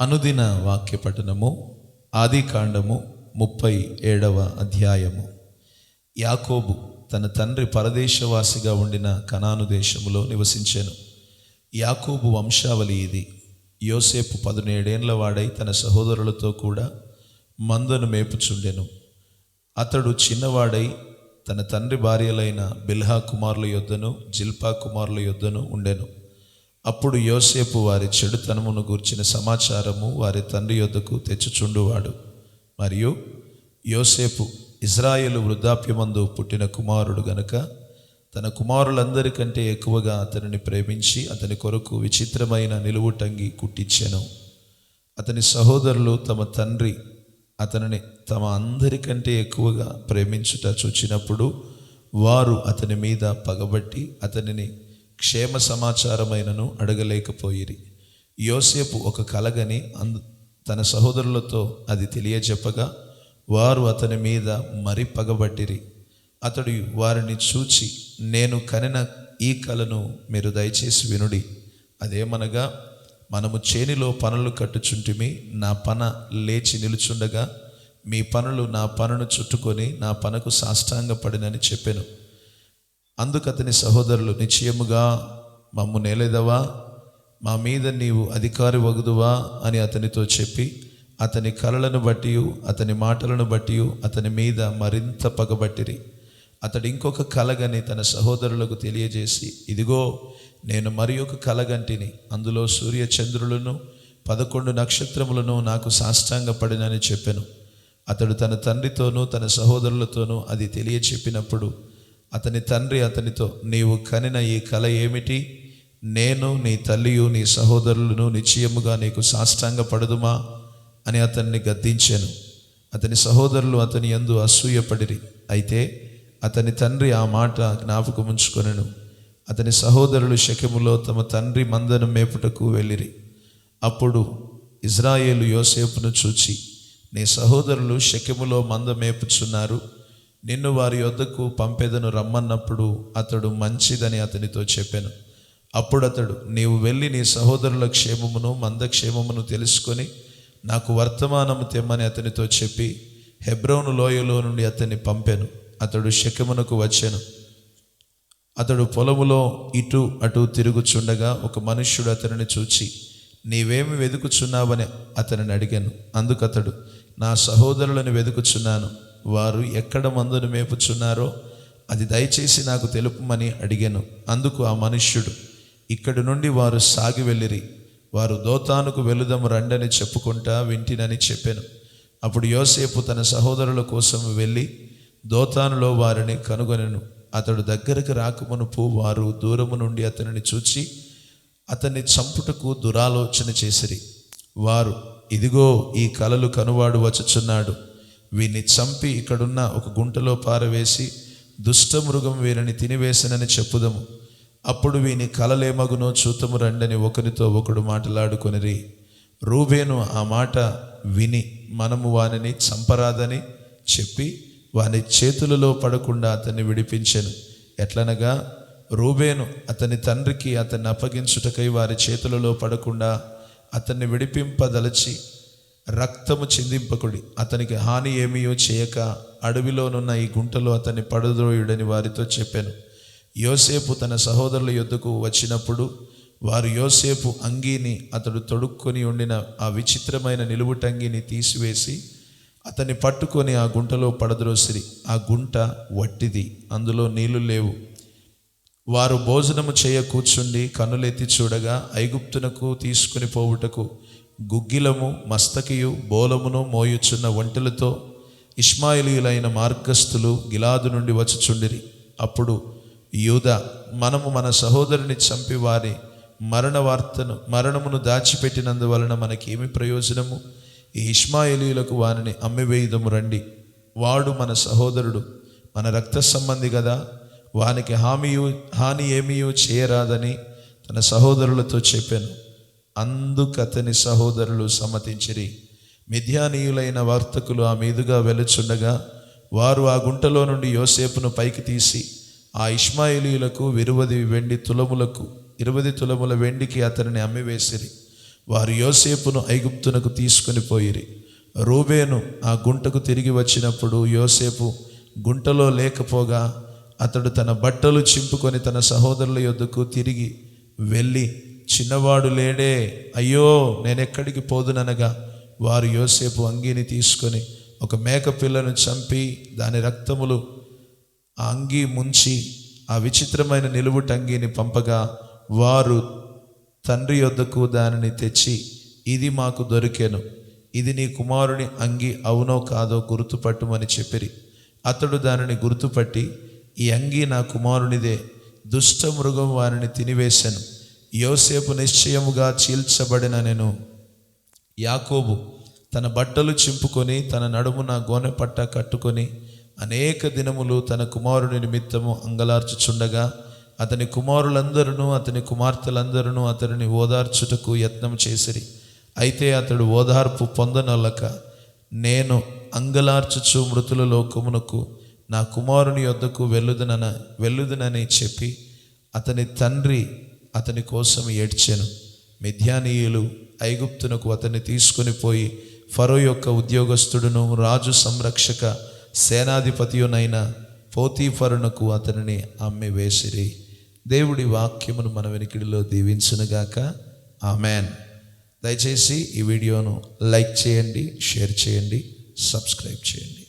అనుదిన వాక్య పఠనము ఆదికాండము 37వ అధ్యాయము. యాకోబు తన తండ్రి పరదేశవాసిగా ఉండిన కనాను దేశములో నివసించెను. యాకోబు వంశావళి ఇది. యోసేపు 17 ఏండ్ల వాడై తన సహోదరులతో కూడా మందను మేపుచుండెను. అతడు చిన్నవాడై తన తండ్రి భార్యలైన బిల్హా కుమారుల యొద్దను జిల్పా కుమారుల యొద్దను ఉండెను. అప్పుడు యోసేపు వారి చెడుతనమును గూర్చిన సమాచారము వారి తండ్రి యొద్దకు తెచ్చుచుండువాడు. మరియు యోసేపు ఇజ్రాయేలు వృద్ధాప్యమందు పుట్టిన కుమారుడు గనుక తన కుమారులందరికంటే ఎక్కువగా అతనిని ప్రేమించి అతని కొరకు విచిత్రమైన నిలువుటంగి కుట్టించెను. అతని సహోదరులు తమ తండ్రి అతనిని తమ అందరికంటే ఎక్కువగా ప్రేమించుట చూచినప్పుడు వారు అతని మీద పగబట్టి అతనిని క్షేమ సమాచారమైనను అడగలేకపోయిరి. యోసేపు ఒక కలగని తన సహోదరులతో అది తెలియజెప్పగా వారు అతని మీద మరి పగబట్టిరి. అతడు వారిని చూచి, నేను కనిన ఈ కలను మీరు దయచేసి వినుడి. అదేమనగా, మనము చేనిలో పనులు కట్టుచుంటిమి, నా పన లేచి నిలుచుండగా మీ పనులు నా పనును చుట్టుకొని నా పనకు సాష్టాంగపడినని చెప్పెను. అందుకు అతని సహోదరులు, నిశ్చయముగా మమ్ము నేలెదవా, మా మీద నీవు అధికారి వగుదువా అని అతనితో చెప్పి అతని కలలను బట్టి అతని మాటలను బట్టి అతని మీద మరింత పగబట్టిరి. అతడు ఇంకొక కలగని తన సహోదరులకు తెలియజేసి, ఇదిగో నేను మరి ఒక కలగంటిని, అందులో సూర్య చంద్రులను 11 నక్షత్రములను నాకు సాష్టాంగపడినని చెప్పెను. అతడు తన తండ్రితోనూ తన సహోదరులతోనూ అది తెలియచెప్పినప్పుడు అతని తండ్రి అతనితో, నీవు కనిన ఈ కల ఏమిటి? నేను నీ తల్లియు నీ సహోదరులను నిశ్చయముగా నీకు సాష్టాంగపడదుమా అని అతన్ని గద్దించెను. అతని సహోదరులు అతని యందు అసూయపడిరి. అయితే అతని తండ్రి ఆ మాట జ్ఞాపకముంచుకొనెను. అతని సహోదరులు షెకెములో తమ తండ్రి మందను మేపుటకు వెళ్ళిరి. అప్పుడు ఇజ్రాయేలు యోసేపును చూచి, నీ సహోదరులు షెకెములో మంద మేపుచున్నారు, నిన్ను వారి యొద్దకు పంపెదను రమ్మన్నప్పుడు అతడు మంచిదని అతనితో చెప్పాను. అప్పుడు అతడు, నీవు వెళ్ళి నీ సహోదరుల క్షేమమును మందక్షేమమును తెలుసుకొని నాకు వర్తమానము తెమ్మని అతనితో చెప్పి హెబ్రోను లోయలో నుండి అతన్ని పంపెను. అతడు షెకెమునకు వచ్చెను. అతడు పొలములో ఇటు అటు తిరుగుచుండగా ఒక మనుష్యుడు అతనిని చూచి, నీవేమి వెతుకుచున్నావని అతనిని అడిగాను. అందుకతడు, నా సహోదరులను వెతుకుచున్నాను, వారు ఎక్కడ మందును మేపుచున్నారో అది దయచేసి నాకు తెలుపమని అడిగాను. అందుకు ఆ మనుష్యుడు, ఇక్కడి నుండి వారు సాగి వెళ్ళిరి, వారు దోతానుకు వెళుదము రండని చెప్పుకుంటా వింటినని చెప్పాను. అప్పుడు యోసేపు తన సహోదరుల కోసం వెళ్ళి దోతానులో వారిని కనుగొనెను. అతడు దగ్గరకు రాకమునుపు వారు దూరము నుండి అతనిని చూచి అతన్ని చంపుటకు దురాలోచన చేసిరి. వారు, ఇదిగో ఈ కలలు కనువాడు వచ్చుచున్నాడు, వీరిని చంపి ఇక్కడున్న ఒక గుంటలో పారవేసి దుష్టమృగం వీరిని తినివేసినని చెప్పుదము. అప్పుడు వీని కలలేమగునో చూతము రండని ఒకరితో ఒకడు మాట్లాడుకొనిరి. రూబేను ఆ మాట విని, మనము వానిని చంపరాదని చెప్పి వాని చేతులలో పడకుండా అతన్ని విడిపించెను. ఎట్లనగా, రూబేను అతని తండ్రికి అతన్ని అప్పగించుటకై వారి చేతులలో పడకుండా అతన్ని విడిపింపదలచి, రక్తము చిందింపకుడి, అతనికి హాని ఏమీయో చేయక అడవిలోనున్న ఈ గుంటలో అతన్ని పడద్రోయుడని వారితో చెప్పాను. యోసేపు తన సహోదరుల యొద్దకు వచ్చినప్పుడు వారు యోసేపు అంగీని, అతడు తొడుక్కొని ఉండిన ఆ విచిత్రమైన నిలువుటంగిని తీసివేసి అతన్ని పట్టుకొని ఆ గుంటలో పడద్రోసిరి. ఆ గుంట వట్టిది, అందులో నీళ్లు లేవు. వారు భోజనము చేయ కూర్చుండి కన్నులెత్తి చూడగా ఐగుప్తునకు తీసుకుని పోవుటకు గుగ్గిలము మస్తకియు బోలమును మోయుచున్న ఒంటెలతో ఇష్మాయిలీయులైన మార్గస్థులు గిలాదు నుండి వచ్చుచుండిరి. అప్పుడు యూదా, మనము మన సహోదరుని చంపి వారి మరణమును దాచిపెట్టినందువలన మనకేమి ప్రయోజనము? ఈ ఇష్మాయిలీయులకు వారిని అమ్మివేయుదము రండి, వాడు మన సహోదరుడు, మన రక్త సంబంధి కదా, వానికి హాని ఏమీయూ చేయరాదని తన సహోదరులతో చెప్పాను. అందుకతని సహోదరులు సమ్మతించిరి. మిద్యానీయులైన వర్తకులు ఆ మీదుగా వెలుచుండగా వారు ఆ గుంటలో నుండి యోసేపును పైకి తీసి ఆ ఇష్మాయేలీయులకు 20 వెండి తులములకు 20 తులముల వెండికి అతనిని అమ్మివేసిరి. వారు యోసేపును ఐగుప్తునకు తీసుకొని పోయిరి. రూబేను ఆ గుంటకు తిరిగి వచ్చినప్పుడు యోసేపు గుంటలో లేకపోగా అతడు తన బట్టలు చింపుకొని తన సహోదరుల యొద్దకు తిరిగి వెళ్ళి, చిన్నవాడు లేడే, అయ్యో నేనెక్కడికి పోదుననగా వారు యోసేపు అంగీని తీసుకొని ఒక మేక పిల్లను చంపి దాని రక్తములు ఆ అంగీ ముంచి ఆ విచిత్రమైన నిలువుటంగీని పంపగా వారు తండ్రి యొద్దకు దానిని తెచ్చి, ఇది మాకు దొరికెను, ఇది నీ కుమారుని అంగి అవునో కాదో గుర్తుపట్టుమని చెప్పిరి. అతడు దానిని గుర్తుపట్టి, ఈ అంగి నా కుమారునిదే, దుష్ట మృగం వారిని తినివేశాను. యోసేపు నిశ్చయముగా చీల్చబడిన నేను. యాకోబు తన బట్టలు చింపుకొని తన నడుమున గోనెపట్ట కట్టుకొని అనేక దినములు తన కుమారుని నిమిత్తము అంగలార్చుచుండగా అతని కుమారులందరూ అతని కుమార్తెలందరూ అతనిని ఓదార్చుటకు యత్నం చేసిరి. అయితే అతడు ఓదార్పు పొందనొల్లక, నేను అంగలార్చుచు మృతుల లోకమునకు నా కుమారుని యొద్దకు వెళ్ళుదునని చెప్పి అతని తండ్రి అతని కోసం ఏడ్చెను. మిద్యానీయులు ఐగుప్తునకు అతన్ని తీసుకొని పోయి ఫరో యొక్క ఉద్యోగస్తుడును రాజు సంరక్షక సేనాధిపతియునైన పోతీఫరునకు అతనిని అమ్మి వేసిరి. దేవుడి వాక్యమును మన వెనికిడిలో దీవించునుగాక. ఆమెన్. దయచేసి ఈ వీడియోను లైక్ చేయండి, షేర్ చేయండి, సబ్స్క్రైబ్ చేయండి.